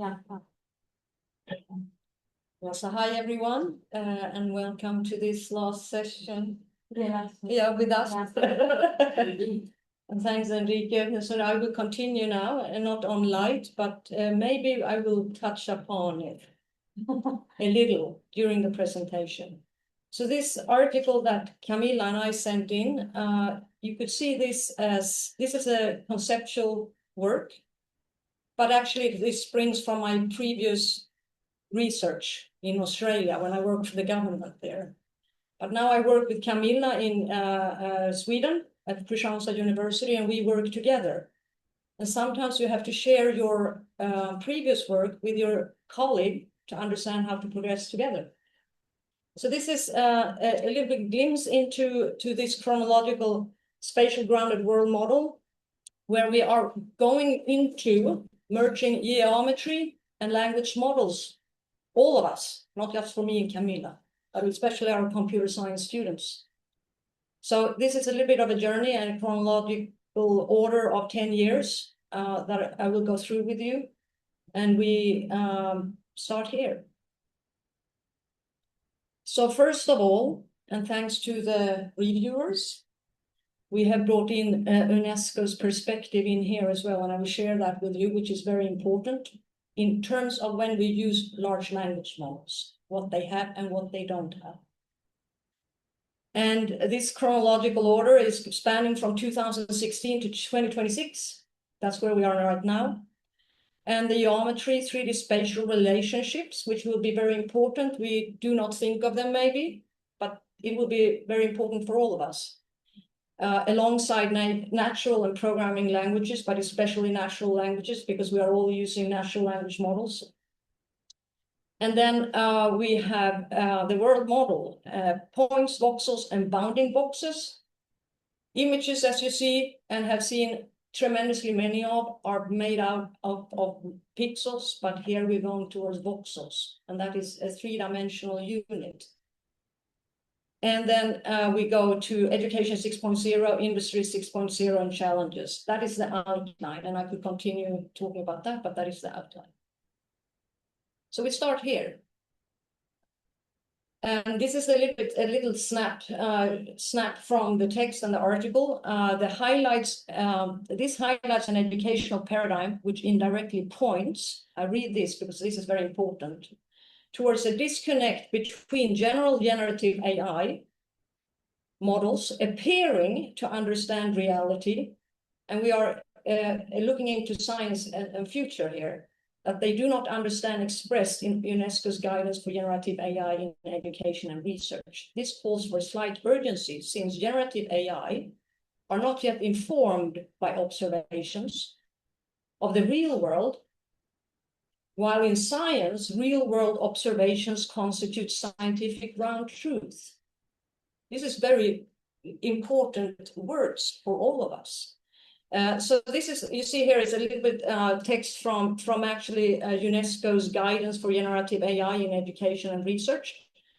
Yeah. Well, so hi everyone, and welcome to this last session. Yeah, with us. And thanks, Enrique. So I will continue now, and not on light, but maybe I will touch upon it a little during the presentation. So this article that Camilla and I sent in, you could see this as, this is a conceptual work, but actually this springs from my previous research in Australia when I worked for the government there. But now I work with Camilla in Sweden at Kristianstad University, and we work together. And sometimes you have to share your previous work with your colleague to understand how to progress together. So this is a little bit glimpse into this chronological spatial grounded world model, where we are going into merging geometry and language models, all of us, not just for me and Camilla, but especially our computer science students. So this is a little bit of a journey and a chronological order of 10 years that I will go through with you. And we start here. So first of all, and thanks to the reviewers, we have brought in UNESCO's perspective in here as well, and I will share that with you, which is very important in terms of when we use large language models, what they have and what they don't have. And this chronological order is spanning from 2016 to 2026. That's where we are right now. And the geometry, 3D spatial relationships, which will be very important. We do not think of them maybe, but it will be very important for all of us. Alongside natural and programming languages, but especially natural languages, because we are all using natural language models. And then we have the world model, points, voxels, and bounding boxes. Images, as you see and have seen tremendously many of, are made out of pixels, but here we're going towards voxels, and that is a three-dimensional unit. And then we go to Education 6.0, Industry 6.0, and challenges. That is the outline, and I could continue talking about that, but that is the outline. So we start here. And this is a little snap from the text and the article. The highlights, this highlights an educational paradigm which indirectly points, I read this because this is very important, towards a disconnect between general generative AI models appearing to understand reality, and we are looking into science and future here, that they do not understand expressed in UNESCO's guidance for generative AI in education and research. This calls for a slight urgency, since generative AI are not yet informed by observations of the real world, while in science, real-world observations constitute scientific ground truth. This is very important words for all of us. So this is, you see here is a little bit text from actually UNESCO's guidance for generative AI in education and research.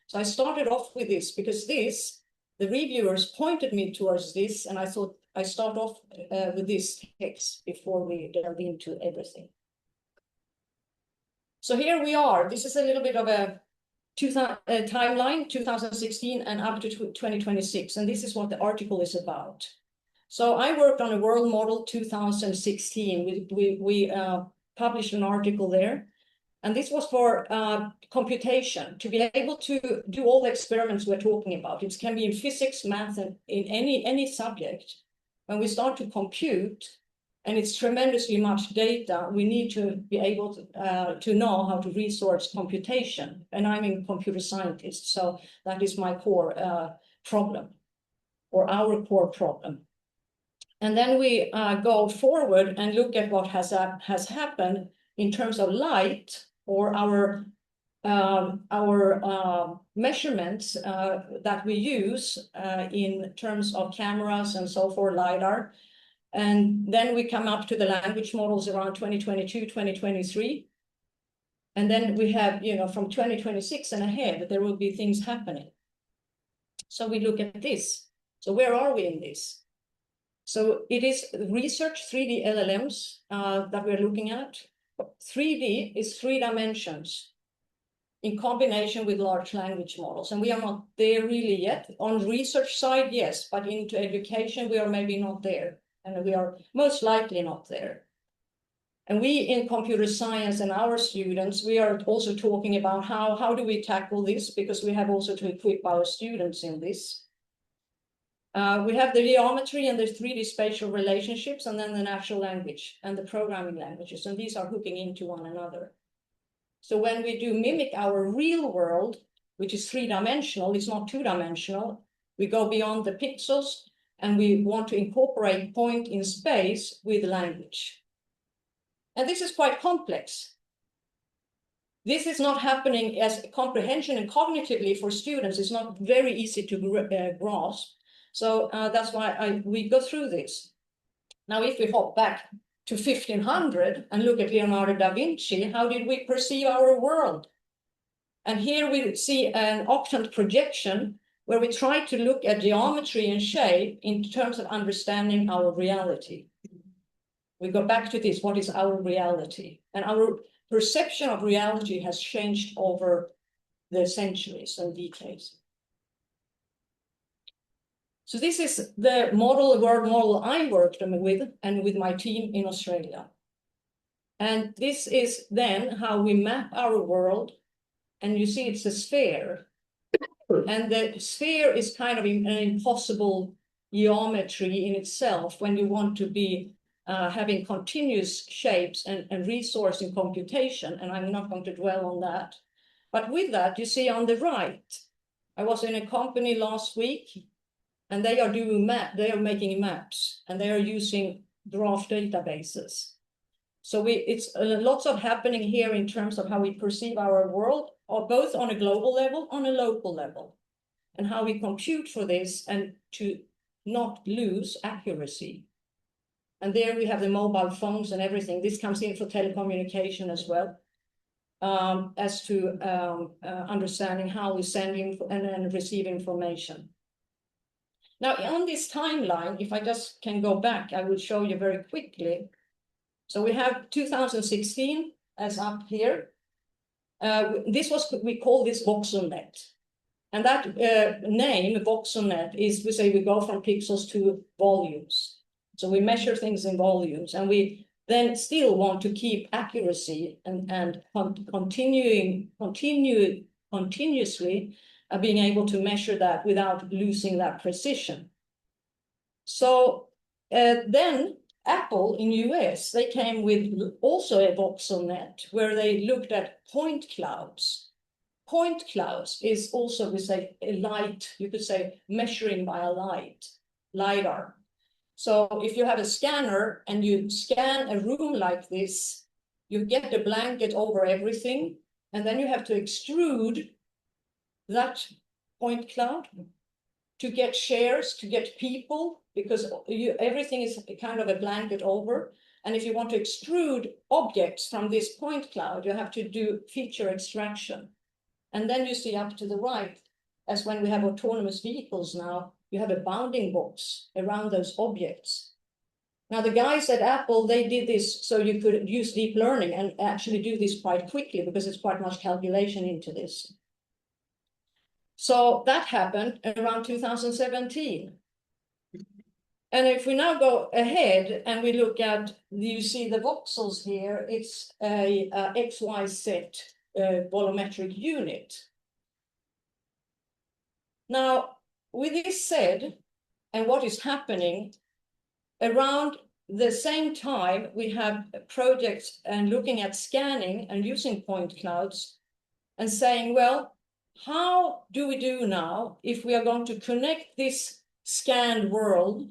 So I started off with this because this, the reviewers pointed me towards this, and I thought I start off with this text before we delve into everything. So here we are. This is a little bit of a timeline, 2016 and up to 2026, and this is what the article is about. So I worked on a world model 2016. We published an article there, and this was for computation, to be able to do all the experiments we're talking about. It can be in physics, math, and in any subject. When we start to compute, and it's tremendously much data, we need to be able to know how to resource computation. And I'm a computer scientist, so that is my core problem, or our core problem. And then we go forward and look at what has happened in terms of light, or our measurements that we use in terms of cameras and so forth, LiDAR. And then we come up to the language models around 2022, 2023. And then we have, from 2026 and ahead, there will be things happening. So we look at this. So where are we in this? So it is research 3D LLMs that we're looking at. 3D is 3 dimensions in combination with large language models. And we are not there really yet. On research side, yes, but into education, we are maybe not there. And we are most likely not there. And we in computer science and our students, we are also talking about how do we tackle this, because we have also to equip our students in this. We have the geometry and the 3D spatial relationships, and then the natural language and the programming languages, and these are hooking into one another. So when we do mimic our real world, which is 3-dimensional, it's not 2-dimensional, we go beyond the pixels, and we want to incorporate point in space with language. And this is quite complex. This is not happening as comprehension and cognitively for students. It's not very easy to grasp. So that's why we go through this. Now, if we hop back to 1500 and look at Leonardo da Vinci, how did we perceive our world? And here we see an octant projection where we try to look at geometry and shape in terms of understanding our reality. We go back to this, what is our reality? And our perception of reality has changed over the centuries and decades. So this is the world model I worked with and with my team in Australia. And this is then how we map our world. And you see it's a sphere. And the sphere is kind of an impossible geometry in itself when you want to be having continuous shapes and resource in computation. And I'm not going to dwell on that. But with that, you see on the right, I was in a company last week, and they are making maps, and they are using graph databases. So it's lots of happening here in terms of how we perceive our world, or both on a global level, on a local level, and how we compute for this and to not lose accuracy. And there we have the mobile phones and everything. This comes in for telecommunication as well, as to understanding how we send and receive information. Now, on this timeline, if I just can go back, I will show you very quickly. So we have 2016 as up here. We call this VoxelNet. And that name, VoxelNet, is we say we go from pixels to volumes. So we measure things in volumes, and we then still want to keep accuracy and continuously being able to measure that without losing that precision. So then Apple in US, they came with also a voxelnet where they looked at point clouds. Point clouds is also, we say, a light, you could say measuring by a LiDAR. So if you have a scanner and you scan a room like this, you get a blanket over everything, and then you have to extrude that point cloud to get shares, to get people, because everything is kind of a blanket over. And if you want to extrude objects from this point cloud, you have to do feature extraction. And then you see up to the right, as when we have autonomous vehicles now, you have a bounding box around those objects. Now, the guys at Apple, they did this so you could use deep learning and actually do this quite quickly because it's quite much calculation into this. So that happened around 2017. And if we now go ahead and we look at, you see the voxels here, it's a XYZ volumetric unit. Now, with this said, and what is happening, around the same time, we have projects and looking at scanning and using point clouds and saying, well, how do we do now if we are going to connect this scanned world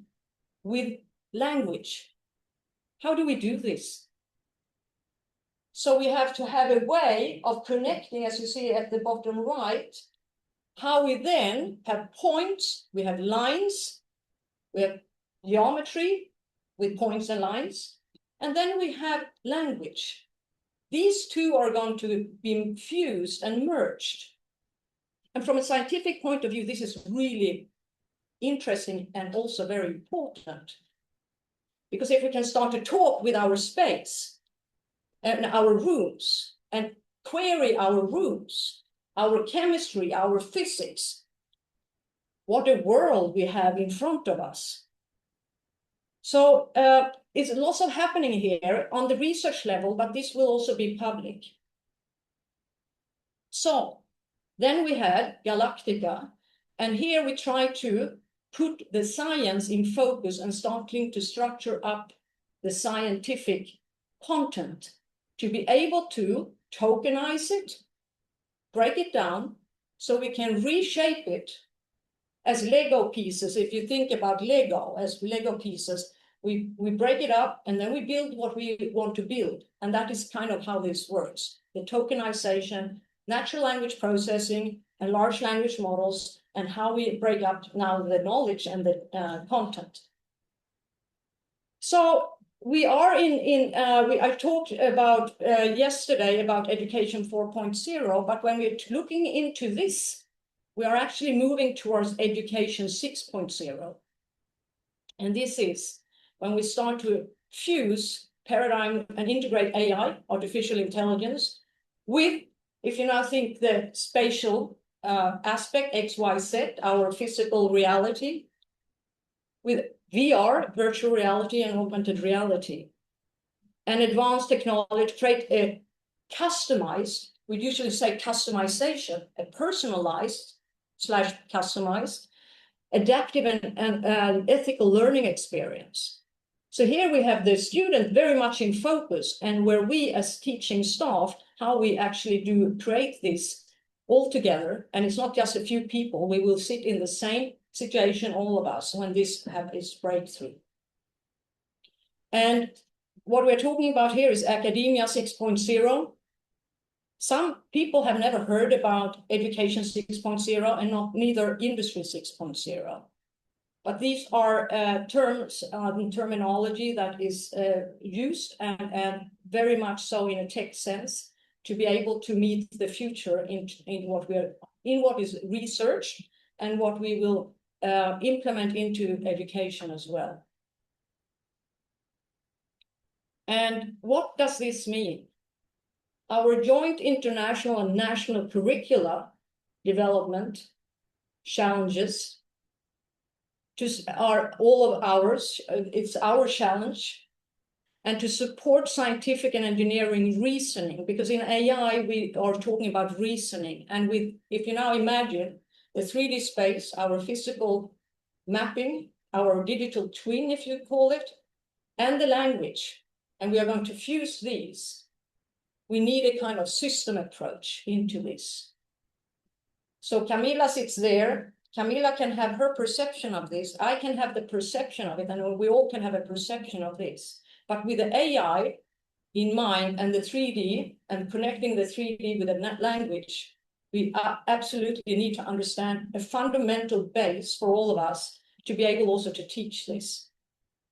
with language? How do we do this? So we have to have a way of connecting, as you see at the bottom right, how we then have points, we have lines, we have geometry with points and lines, and then we have language. These two are going to be fused and merged. And from a scientific point of view, this is really interesting and also very important. Because if we can start to talk with our space, and our rooms and query our rooms, our chemistry, our physics. What a world we have in front of us. So it's lots of happening here on the research level, but this will also be public. So then we had Galactica, and here we try to put the science in focus and starting to structure up the scientific content to be able to tokenize it, break it down, so we can reshape it as Lego pieces. If you think about Lego as Lego pieces, we break it up and then we build what we want to build. And that is kind of how this works. The tokenization, natural language processing, and large language models, and how we break up now the knowledge and the content. So we are I talked about yesterday about Education 4.0, but when we're looking into this, we are actually moving towards Education 6.0. And this is when we start to fuse paradigm and integrate AI, artificial intelligence, with, if you now think the spatial aspect, X, Y, Z, our physical reality, with VR, virtual reality, and augmented reality. And advanced technology create a customized, we usually say customization, a personalized / customized, adaptive and ethical learning experience. So here we have the student very much in focus, and where we as teaching staff, how we actually do create this all together. And it's not just a few people, we will sit in the same situation, all of us, when this have its breakthrough. And what we're talking about here is Academia 6.0. Some people have never heard about Education 6.0 and neither Industry 6.0. But these are terms and terminology that is used and very much so in a tech sense to be able to meet the future in what is research and what we will implement into education as well. And what does this mean? Our joint international and national curricula development challenges are all of ours. It's our challenge. And to support scientific and engineering reasoning, because in AI, we are talking about reasoning. And if you now imagine the 3D space, our physical mapping, our digital twin, if you call it, and the language, and we are going to fuse these, we need a kind of system approach into this. So Camilla sits there. Camilla can have her perception of this. I can have the perception of it, and we all can have a perception of this. But with the AI in mind and the 3D and connecting the 3D with the language, we absolutely need to understand a fundamental base for all of us to be able also to teach this.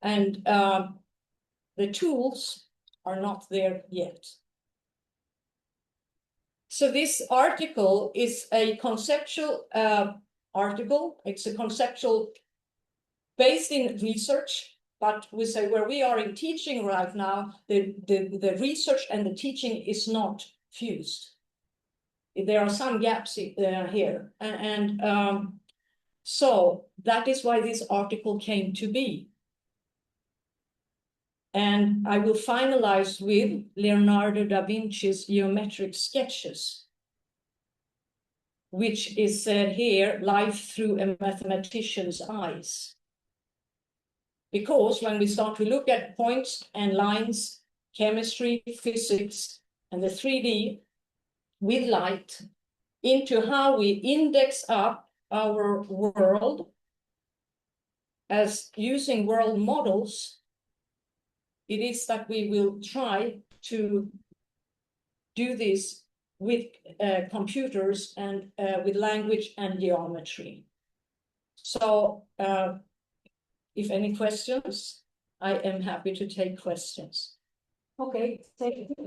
And the tools are not there yet. So this article is a conceptual article. It's a conceptual based in research, but we say where we are in teaching right now, the research and the teaching is not fused. There are some gaps here. So that is why this article came to be. And I will finalize with Leonardo da Vinci's geometric sketches, which is said here, life through a mathematician's eyes. Because when we start to look at points and lines, chemistry, physics, and the 3D with light into how we index up our world as using world models, it is that we will try to do this with computers and with language and geometry. So if any questions, I am happy to take questions. Okay, take it.